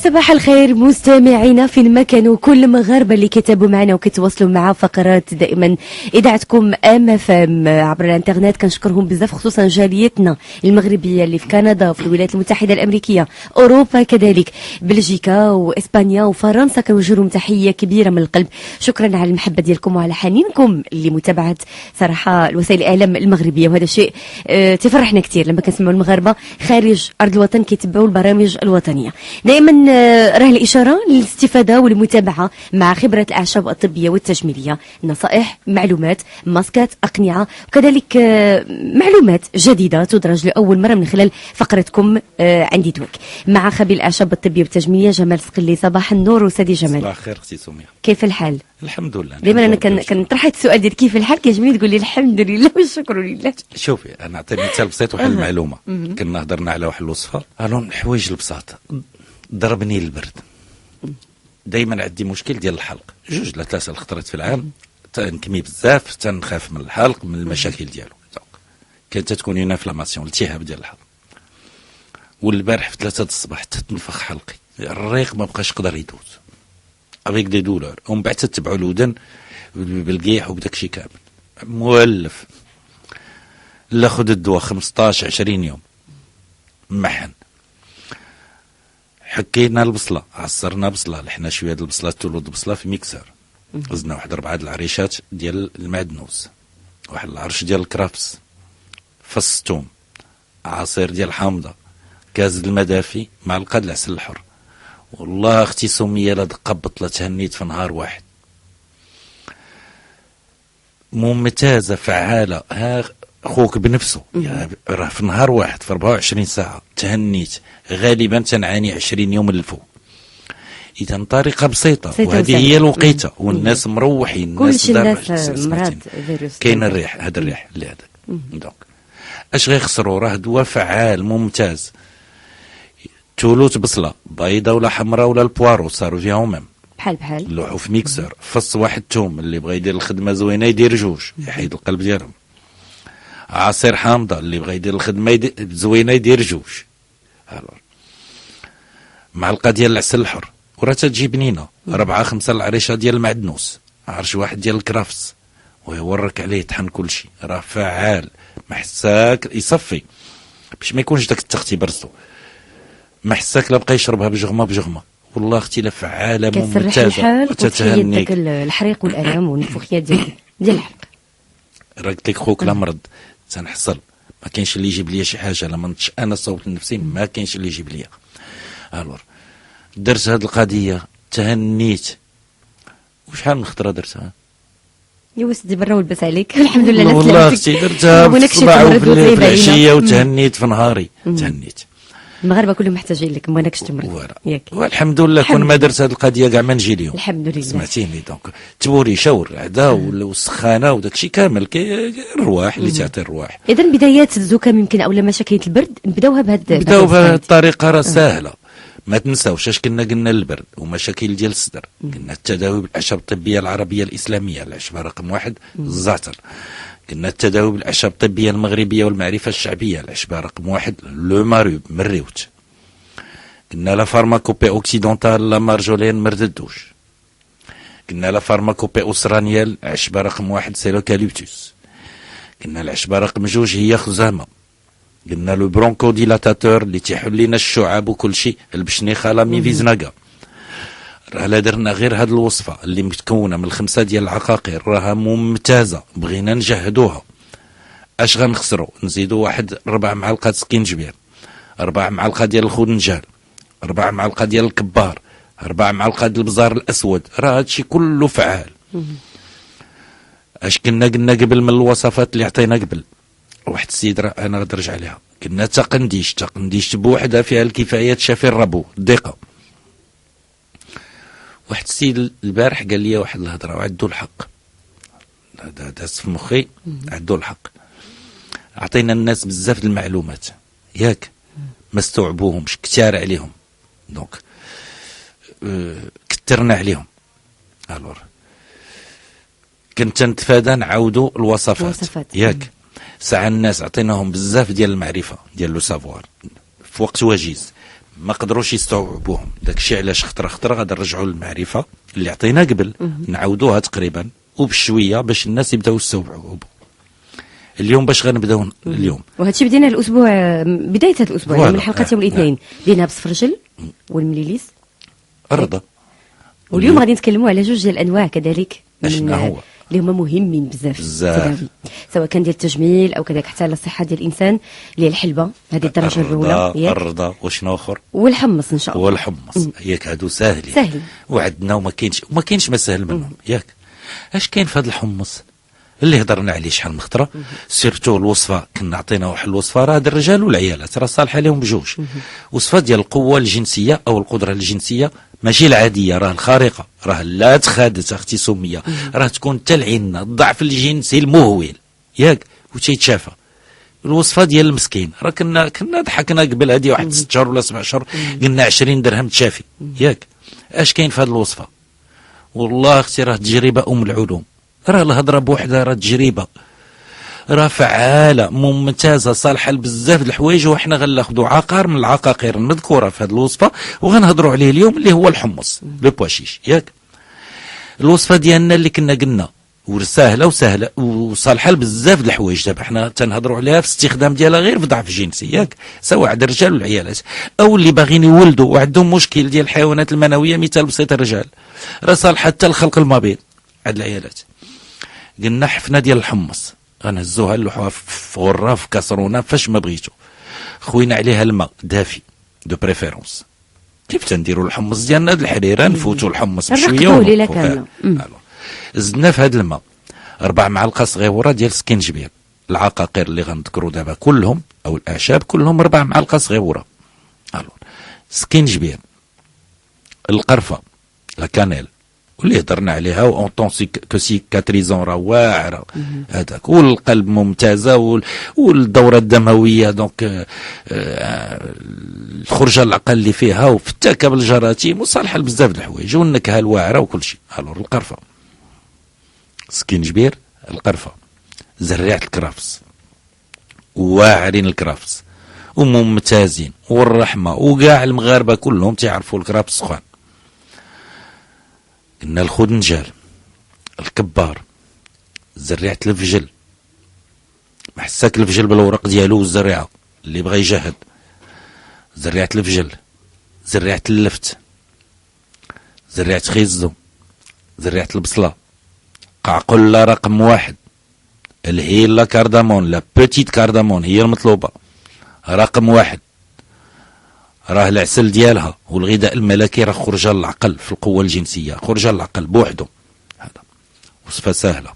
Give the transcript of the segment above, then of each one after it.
صباح الخير مستمعينا فين ما كانوا، كل المغاربه اللي كتابوا معنا وكتواصلوا مع فقرات دائما اذاعتكم ام عبر الانترنت، كنشكرهم بزاف، خصوصا جاليتنا المغربيه اللي في كندا وفي الولايات المتحده الامريكيه، اوروبا كذلك، بلجيكا واسبانيا وفرنسا، كنوجه لهم تحيه كبيره من القلب. شكرا على المحبه ديالكم وعلى حنينكم لمتابعه صراحه الوسائل الاعلام المغربيه، وهذا شيء تفرحنا كثير لما كنسمعوا المغاربه خارج ارض الوطن كيتبعوا البرامج الوطنيه. دائما راه الاشاره للاستفاده والمتابعه مع خبره الاعشاب الطبيه والتجميليه، نصائح، معلومات، ماسكات، اقنعه، وكذلك معلومات جديده تدرج لاول مره من خلال فقرتكم عندي دوك مع خبير الاعشاب الطبيه والتجميليه جمال صقلي. صباح النور وسادي جمال. صباح الخير اختي سميه، كيف الحال؟ الحمد لله. دائما انا كنطرح السؤال ديال كيف الحال كيعجبني تقول لي الحمد لله والشكر لله. شوفي انا نعطي مثال بسيط واحد المعلومه. كنا هضرنا على واحد الوصفه، قالوا الحوايج البساط، ضربني البرد، دائما عندي مشكل ديال الحلق، 2 ل 3 الخطرات في العام، تنكمي بزاف، تنخاف من الحلق، من المشاكل ديالو، كانت تكون هنا انفلاماسيون، التهاب ديال الحلق. والبارح في 3 الصباح تنفخ حلقي، الريق ما بقاش يقدر يدوز افيك دي دولور، ومن بعد تتبعوا الودن بالقيح وبداك الشيء كامل مولف. لا خذ الدواء 15 20 يوم محن. حكينا البصله، عصرنا بصله، لحنا شويه د البصله، تولد البصله في ميكسر، غزنا واحد 4 د العريشات ديال المعدنوس، واحد العرش ديال الكرافس، فص ثوم، عصير ديال الحامضه، كاز المدافي، معلقه د العسل الحر. والله اختي سميه لا دقه بطله تهنيت في نهار واحد، ممتازه فعاله. ها خوك بنفسه راه في نهار واحد في 24 ساعه تهنيت. غالبا تنعاني 20 يوم للفوق. اذا طريقه بسيطه وهذه هي الوقيته، والناس مروحين، كلشي الناس مرض فيروس، كاين الريح، هذا الريح اللي هذاك. دونك اش غيخسروا؟ راه دواء فعال ممتاز. تولوت بصله بيضه ولا حمراء ولا البوارو صاروا فيهم ميم بحال لوحوا في ميكسر، فص واحد ثوم، اللي بغى يدير الخدمه زوينه يدير 2 يحيد القلب ديالهم. عصير حامضه، اللي بغى يدير الخدمه زوينه يدير 2. معلقه ديال العسل الحر، وراه تجي بنينه، 4 5 العريشه ديال المعدنوس، عرش واحد ديال الكرافس، ويورك عليه طحن كل شيء. راه فعال، محساك يصفي باش ما يكونش داك التختي برسو، محساك لا بقى يشربها بجغمه. والله اختي لا فعاله ممتازه وتتهنيك الحريق والالام والنفوخيات ديال الحلق. راه قلت لك خوك لا مرض تنحصل، ما كاينش اللي يجيب ليا شي حاجه، لا منتش انا صوت لنفسي، ما كاينش اللي يجيب ليا. الور درت هذه القضيه تهنيت. وشحال من خطره درتها يا وسدي برا ولبس عليك. الحمد لله والله اختي درتها في الصباح وفي العشيه وتهنيت في نهاري. تهنيت. المغاربه كلهم محتاجين لك، ما انكش تمرض ياك. والحمد لله كون ما درت هذه القضيه كاع ما نجي اليوم. الحمد لله سمعتيني. دونك تبوريشه والرعده والسخانه وداك الشيء كامل، الرواح اللي تعطي الرواح. اذا بدايات الزكام يمكن اولا مشاكل البرد نبداوها بهذه الطريقه، راه سهله. ما تنساوش اش قلنا البرد ومشاكل ديال الصدر، قلنا التداوي بالاعشاب الطبيه العربيه الاسلاميه، العشبه رقم 1 الزعتر. قلنا التداوي بالاعشاب الطبيه المغربيه والمعرفه الشعبيه، العشبه رقم 1 لو ماريوب من الريوت. قلنا لا فارماكوبي اوكسيدونتال لا مارجولين مرددوش. قلنا لا فارماكوبي اوسرانيال، عشبه رقم 1 سي لوكاليبتوس. قلنا العشبه رقم 2 هي خزامه. قلنا لو برونكو ديلاتاتور اللي تيحل لنا الشعاب وكل شيء، البشنيخه لا ميفيزناكا. راه لا درنا غير هاد الوصفه اللي متكونه من 5 ديال العقاقير، راها ممتازه، بغينا نجهدوها. اش غنخسروا؟ نزيدوا واحد 4 معالق سكينجبير، 4 معالق ديال الخنجال، 4 معالق ديال الكبار، 4 معالق ديال البزار الاسود. راه هادشي كله فعال. اش قلنا قبل من الوصفات اللي عطينا قبل، واحد السيد انا غادي نرجع عليها، قلنا تقنديش بوحدها فيها الكفايه تشافي الربو الضيقه. واحد السيد البارح قال لي واحد الهضره وعندو الحق، هذا داز في مخي، عندو الحق. عطينا الناس بزاف المعلومات ياك، ما استوعبوهمش، كتار عليهم، دونك كترنا عليهم. الور كنت نتفادى نعاودوا الوصفات ياك. ساعة الناس عطيناهم بزاف ديال المعرفة ديال لو سافوار في وقت وجيز، ما قدروش يستوعبوهم. داك الشيء علاش خطره غادي نرجعوا للمعرفه اللي عطينا قبل، نعاودوها تقريبا وبشويه باش الناس يبداو يستوعبوا. اليوم باش غنبداو اليوم، وهذا الشيء بدينا الاسبوع، بدايه هذا الاسبوع يعني من حلقه يوم الاثنين بدينا بصفرجل والمليليس الرضا. واليوم غادي نتكلموا على جوج ديال الانواع كذلك اشنا هو اللي هما مهمين بزاف سواء كان ديال التجميل او كذلك حتى للصحه ديال الانسان، اللي هي الحلبه هذه الدرجه الاولى، الرضا وشنو اخر، والحمص ان شاء الله. والحمص ياك هادو ساهلين وعندنا وما كاينش ما سهل منهم. ياك اش كاين في هذا الحمص اللي هضرنا عليه شحال من خطره، سيرتو الوصفه كنا عطينا واحد الوصفه راه هاد الرجال والعيالات راه صالحه لهم بجوج. وصفه ديال القوه الجنسيه او القدره الجنسيه ماشي العاديه، راه الخارقه، راه لا تخادت اختي سميه، راه تكون تلعين الضعف الجنسي المهول ياك وتيتشافى. الوصفه ديال المسكين راه كنا ضحكنا قبل هذه واحد 6 شهور ولا 7 شهور قلنا 20 درهم تشافي ياك. اش كاين في هذه الوصفه؟ والله اختي راه تجربه العلوم، راه الهضره بوحدها راه تجربه، راه فعاله ممتازه صالحه لبزاف د الحوايج. وحنا غناخذوا عقار من العقاقير المذكوره في هذه الوصفه وغنهضروا عليه اليوم اللي هو الحمص لو بواشيش ياك. الوصفه ديالنا اللي كنا قلنا وسهله وصالحه لبزاف د الحوايج. دابا حنا تنهضروا عليها في الاستخدام ديالها غير في ضعف جنسي ياك، سواء عند الرجال والعيالات او اللي باغيين يولدوا وعندهم مشكل ديال الحيوانات المنويه. مثال بسيط الرجال راه صالحه حتى الخلق المبيض عند العيالات. قلنا حفنه ديال الحمص غنهزوها نلوحوها في غره في كاسرونه فاش ما بغيتو، خوينا عليها الماء دافي دو بريفيرونس. كيف تنديروا الحمص ديالنا د الحريره، نفوتوا الحمص بشويه زدنا في هذا الماء 4 معالق صغيره ديال السكينجبير. العقاقير اللي غنذكروا دابا كلهم او الاعشاب كلهم 4 معالق صغيره. سكينجبير، القرفه، لا كانيل واللي هضرنا عليها اون طون كاتريزون راه واعره هذاك، والقلب ممتازه والدوره الدمويه دونك الخرجه العقل اللي فيها وفتاكه بالجراثيم وصالحه لبزاف د الحوايج والنكهه الواعره وكل شيء. الور القرفه، سكينجبير، القرفه، زريعه الكرافس، واعرين الكرافس وممتازين والرحمه وكاع المغاربه كلهم تعرفوا الكرافس سخان. قلنا الخدنجال، الكبار، زريعة الفجل، محساك الفجل بالورق ديالو والزريعة اللي بغى يجهد، زريعة الفجل، زريعة اللفت، زريعة خيزو، زريعة البصلة، قعقلة رقم 1، الهيلا كاردامون، لا بوتيت كاردامون هي المطلوبة رقم 1. راه العسل ديالها والغذاء الملكي راه خرجه للعقل في القوه الجنسيه، خرجه للعقل بوحده. هذا وصفه سهله.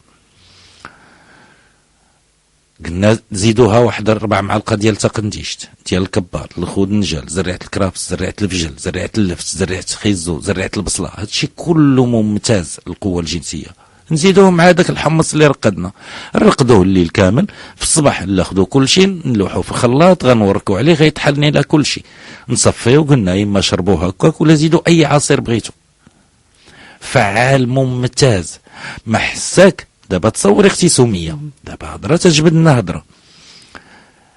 قلنا زيدوها واحد 4 معالق ديال تقنديشت ديال الكبار، الخدنجال، زريعه الكرافس، زريعه الفجل، زريعه اللفت، زريعه خيزو، زريعه البصله. هادشي كله ممتاز القوه الجنسيه. نزيدوه مع داك الحمص اللي رقدنا، نرقدوه الليل كامل، في الصباح ناخذوا كل شيء نلوحوه في الخلاط غنوركوا عليه غيطحن الى كل شيء، نصفيو. قلنا اما شربوه هكاك ولا زيدوا اي عصير بغيتو. فعال ممتاز ما حساك. دابا تصوري اختي سميه، دابا هضره تجبدنا هضره.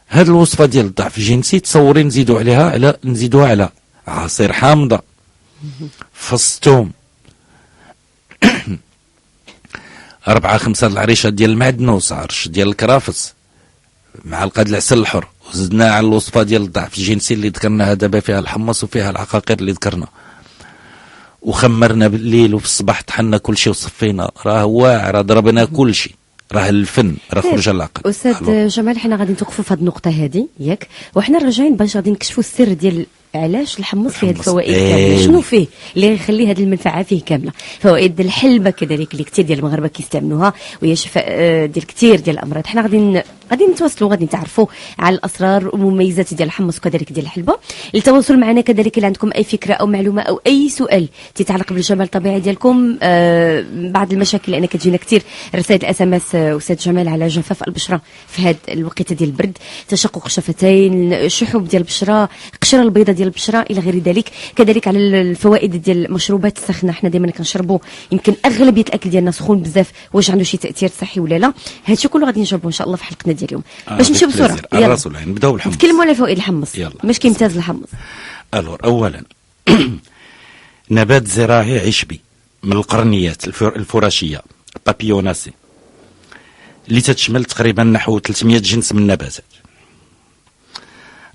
هاد الوصفه ديال الضعف الجنسي تصوري نزيدوها على عصير حامضه، فص ثوم، 4-5 العريشات ديال المعدنوس، عرش ديال الكرافس، معلقه ديال العسل الحر، وزدنا على الوصفه ديال الضعف الجنسي اللي ذكرناها دابا فيها الحمص وفيها العقاقير اللي ذكرنا، وخمرنا بالليل وفي الصباح طحنا كل شيء وصفينا. راه واعر، ضربنا كل شيء، راه الفن راه خرج العقل. استاذ جمال حنا غادي نتوقفوا في هذه النقطه هذه ياك، وحنا راجعين باش غادي نكشفوا السر ديال علاش الحمص فيه هذه الفوائد كامله، شنو فيه اللي يخلي هذه المنفعه فيه كامله. فوائد الحلبه كذلك اللي كثير ديال المغاربه كيستعملوها وهي شفاء ديال كثير ديال الامراض. حنا غادي نتواصلوا، غادي نتعرفوا على الاسرار والمميزات ديال الحمص وكذلك ديال الحلبه. للتواصل معنا كذلك الا عندكم اي فكره او معلومه او اي سؤال تتعلق بالجمال الطبيعي ديالكم، بعض المشاكل لان كتجينا كثير رسائل الاس ام اس استاذ جمال على جفاف البشره في هذا الوقت ديال البرد، تشقق الشفتين، شحوب ديال البشره، قشره البيضاء ديال البشره الى غير ذلك. كذلك على الفوائد ديال المشروبات الساخنه، حنا دائما كنشربوا يمكن اغلبيه الاكل ديالنا سخون بزاف، واش عنده شي تاثير صحي ولا لا؟ هادشي كله غادي نجاوبوا ان شاء الله في حلقتنا ديال اليوم. باش نمشيو بسرعه يلا نبداو بالحمص، نتكلموا على فوائد الحمص. باش كيمتاز الحمص؟ الور اولا نبات زراعي عشبي من القرنيات الفراشيه بابيوناسي اللي تتشمل تقريبا نحو 300 جنس من النباتات.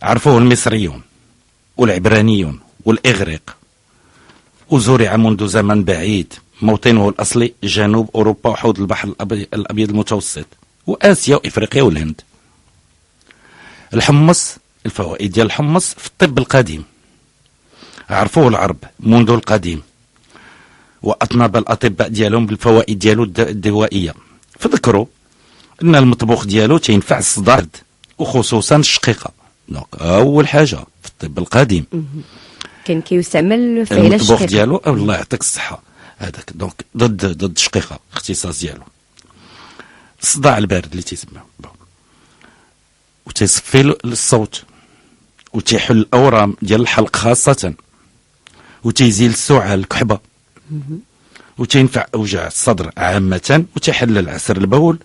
عرفوه المصريون والعبرانيون والاغريق، وزرع منذ زمن بعيد، موطنه الاصلي جنوب اوروبا وحوض البحر الابيض المتوسط واسيا وافريقيا والهند. الحمص، الفوائد ديال الحمص في الطب القديم عرفوه العرب منذ القديم، واطنب الاطباء ديالهم بالفوائد ديالو الدوائيه. فذكروا ان المطبوخ ديالو تينفع الصداع وخصوصا الشقيقه. دونك اول حاجه في الطب القديم كان كيستعمل في علاج المطبوخ الشقيقة. ديالو الله يعطيك الصحه هذاك دونك ضد الشقيقه، اختصاص ديالو الصداع البارد اللي تيسمى، وتيصفي الصوت وتيحل الاورام ديال الحلق خاصه، وتيزيل السعال الكحبه، وتينفع اوجاع الصدر عامه، وتيحلل عسر البول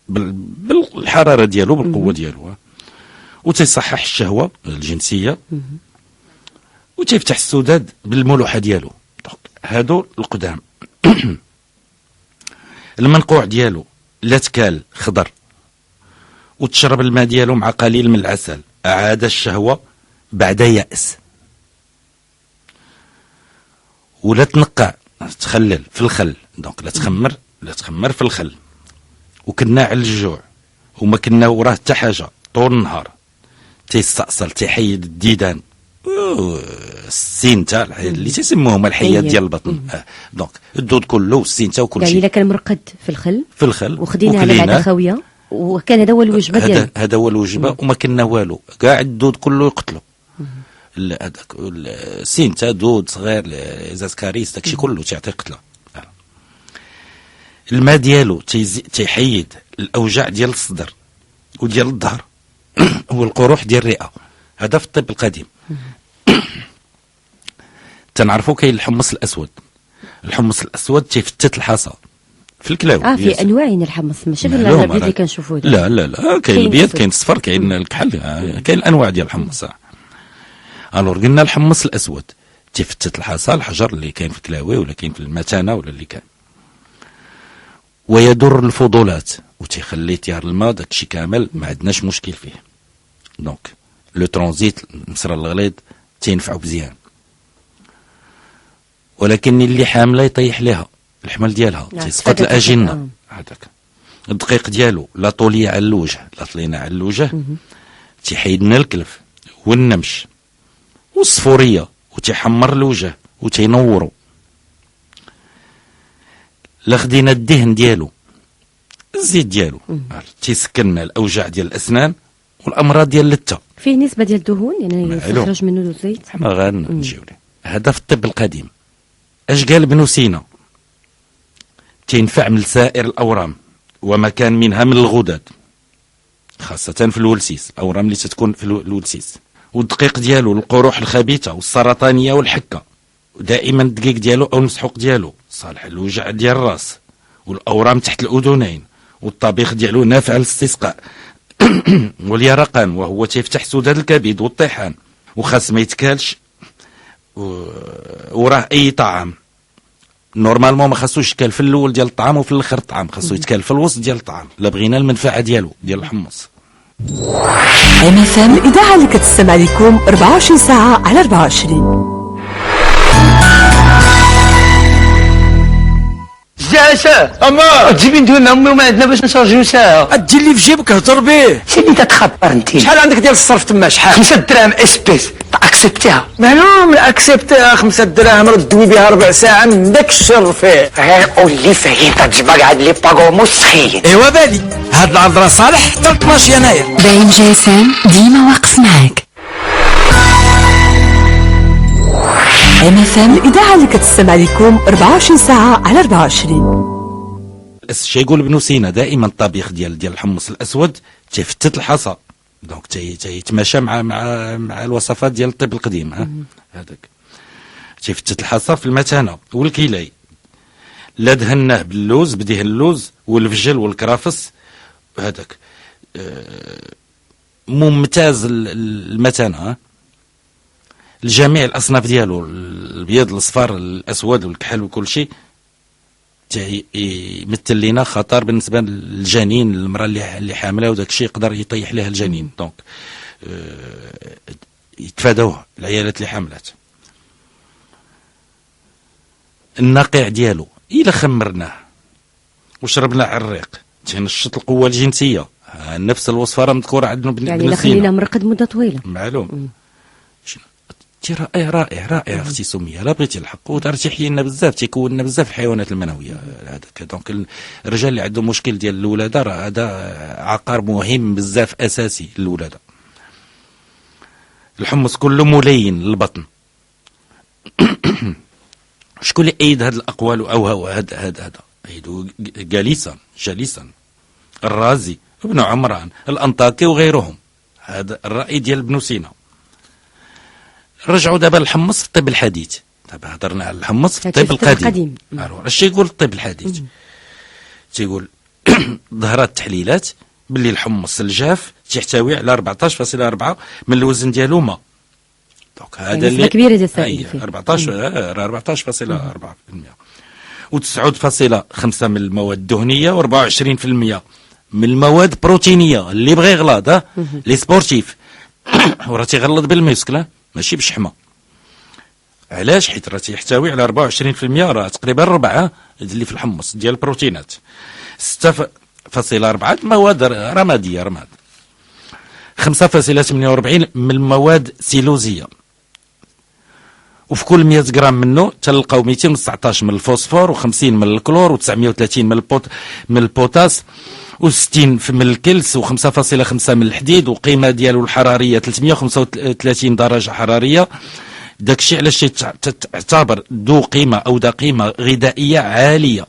بالحراره ديالو بالقوه ديالو، وتيصحح الشهوه الجنسيه، وتيفتح السداد بالملوحه ديالو. هادو القدام. المنقوع ديالو لا تكال خضر، وتشرب الماء ديالو مع قليل من العسل، عاد الشهوه بعد يأس. ولا تنقع تخلل في الخل، دونك لا تخمر في الخل، وكناع الجوع وما كنا وراه حتى حاجه طول النهار، تيستأصل تيحيد الديدان السينتا اللي تيسموهم الحيات ديال البطن. دونك الدود كله والسينتا وكل شيء. يعني الا كان مرقد في الخل وخديناه على معده خاويه، وكان هذا هو الوجبه ديالو. هذا هو الوجبه، وما كنا والو، كاع الدود كله يقتلوا. هذاك السينتا دود صغير زاسكاريس داكشي كله تيعطي قتله. الماء ديالو تيحيد الاوجاع ديال الصدر وديال الظهر والقروح ديال الرئه. هذا في الطب القديم. تنعرفوا كاين الحمص الاسود. الحمص الاسود تيفتت الحصى في الكلاوي. في انواع الحمص، ماشي غير الابيض اللي كنشوفوه. لا كاين الابيض، كاين الصفر، كاين الكحل، كاين الانواع ديال الحمص. الور قلنا الحمص الاسود تيفتت الحصى، الحجر اللي كاين في الكلاوي ولا كاين في المتانه ولا اللي كان، ويضر الفضولات وتيخلي تيار الماء داكشي كامل ما عندناش مشكل فيه. دونك لو ترانزيت المسرى الغليظ تينفعو مزيان، ولكن اللي حامله يطيح لها الحمل ديالها، تيسقط الاجنه. هذاك الدقيق ديالو لا طوليه على الوجه لا طلينا على الوجه، تيحيد لنا الكلف والنمش والصفوريه، وتيحمر الوجه وتينورو. لا خدينا الدهن ديالو الزيت ديالو تيسكن الاوجاع ديال الاسنان والامراض ديال اللثه. فيه نسبه ديال الدهون يعني يخرج منه الزيت. حنا غنجيو ليه. هذا في الطب القديم. اش قال ابن سينا؟ تينفع من سائر الاورام وما كان منها من الغدد، خاصه في الولسيس، الاورام اللي تتكون في الولسيس. والدقيق ديالو القروح الخبيثه والسرطانيه والحكه، ودائما الدقيق ديالو او المسحوق ديالو صالح الوجع ديال الراس والاورام تحت الاذنين. والطبيخ ديالو نافع للاستسقاء واليرقان، وهو تيفتح سداد الكبد والطيحان. وخاص ما يتكالش وراه اي طعام نورمالمون ما خاصوش يتكال في الاول ديال الطعام وفي الاخر الطعام، خاصو يتكال في الوسط ديال الطعام لا بغينا المنفعه ديالو ديال الحمص. MFM الإذاعة اللي كتستمع لكم 24 ساعة على 24. ساعة اما تجيبي ندوي امي وما عندنا باش نشارجيو ساعة. ادي اللي في جيبك هضر به. سيدي تتخبر انت. شحال عندك ديال الصرف تما؟ شحال؟ 5 دراهم اسبيس تاكسبتيها. معلوم اكسبتيها 5 دراهم ردوي بها ربع ساعه من داك الشر فيه. غير قول لي فين تجبر هاد لي باغو مسخين. ايوا بالي هاد العرض راه صالح حتى 12 يناير. باين جاسم ديما واقف معاك. MFM الإذاعة اللي كتستمع لكم 24 ساعة على 24. الشيء يقول ابن سينا دائما الطبيخ ديال الحمص الاسود تيفتت الحصى. دونك تيتماشى مع الوصفات ديال الطب القديم. هذاك تيفتت الحصى في المتانه والكيلاي. لا دهناه باللوز بدهن اللوز والفجل والكرافس. هذاك ممتاز المتانه. الجميع الاصناف ديالو، الابيض الاصفر الاسود والكحل وكل شيء، يمثل لنا خطر بالنسبه للجنين، المراه اللي حامله وداك الشيء يقدر يطيح لها الجنين. دونك يتفادوه العيالات اللي حاملات. النقيع ديالو الا خمرناه وشربنا عريق تنشط القوه الجنسيه، نفس الوصفه راه مذكوره عندنا يعني الا خلينا مرقد مده طويله. معلوم. رائع رائع رائع اختي سميه، لا بغيتي الحق وترتيحي لنا بزاف، تيكون لنا بزاف الحيوانات المنويه هذاك. دونك الرجال اللي عندهم مشكل ديال الولاده راه هذا عقار مهم بزاف اساسي للولاده. الحمص كله ملين للبطن. شكون اللي ايد هاد الاقوال او هذا ايدو جالسا الرازي، ابن عمران، الانطاكي وغيرهم. هذا الراي ديال ابن سينا. رجعوا دابا الحمص في الطب الحديث. دابا هضرنا على الحمص في الطب القديم. اش يقول الطب الحديث؟ تيقول ظهرت تحليلات باللي الحمص الجاف تحتوي على 14.4 من الوزن ديالو ماء. دونك هذا اللي كبيره ديال السائل 14.4% و9.5 من المواد الدهنيه و24% من المواد البروتينيه. اللي بغى يغلط لي سبورتيف وراه تيغلط بالميسكل ماشي بالشحمه. علاش؟ حيت راه تيحتوي على 24%، راه تقريبا ربعه اللي في الحمص ديال البروتينات. 6.4 مواد رماديه، رماد. 5.48 من المواد سيلوزيه. وفي كل 100 غرام منه تلقاو 219 من الفوسفور و50 من الكلور و930 من البوتاس و60 من الكلس و5.5 من الحديد، وقيمه ديالو الحراريه 335 درجه حراريه. داكشي علاش تعتبر ذو قيمه او ذا قيمه غذائيه عاليه.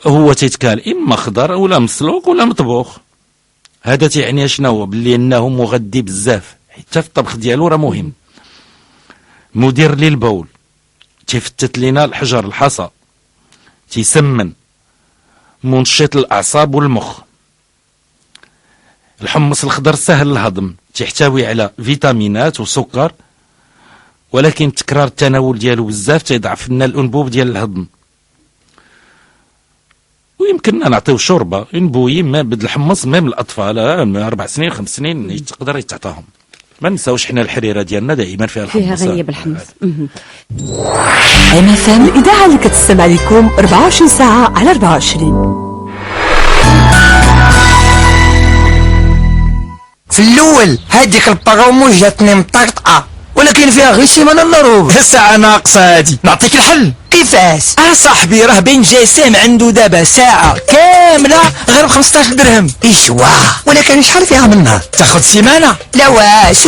هو تيتكال اما خضر ولا مسلوق ولا مطبوخ. هذا تيعني شنو؟ باللي انه مغذي بزاف، حتى في الطبخ ديالو راه مهم. مدير للبول، تيفتت لنا الحجر الحصى، تيسمن، منشط الاعصاب والمخ. الحمص الخضر سهل الهضم، تحتوي على فيتامينات وسكر، ولكن تكرار التناول ديالو بزاف تيضعف لنا الانبوب ديال الهضم. ويمكننا نعطيو شوربه نبوي ما بدل الحمص ميم الاطفال 4 سنين 5 سنين تقدر يتعطاهم. ما نساوش حنا الحريره ديالنا دائما فيها الحمص، فيها غنيه بالحمص. ام اف ام، الاذاعه اللي كتستمع لكم 24 ساعه على 24. في الاول هذيك الباغومو جاتني مطرطقه، ولكن فيها غير سيمانه الا ربع. الساعه ناقصه هادي. نعطيك الحل. كيفاش؟ صاحبي راه بين جسام عنده دابا ساعه كامله غير ب 15 درهم. ايوا ولكن شحال فيها من نهار؟ تاخذ سيمانه؟ لا واش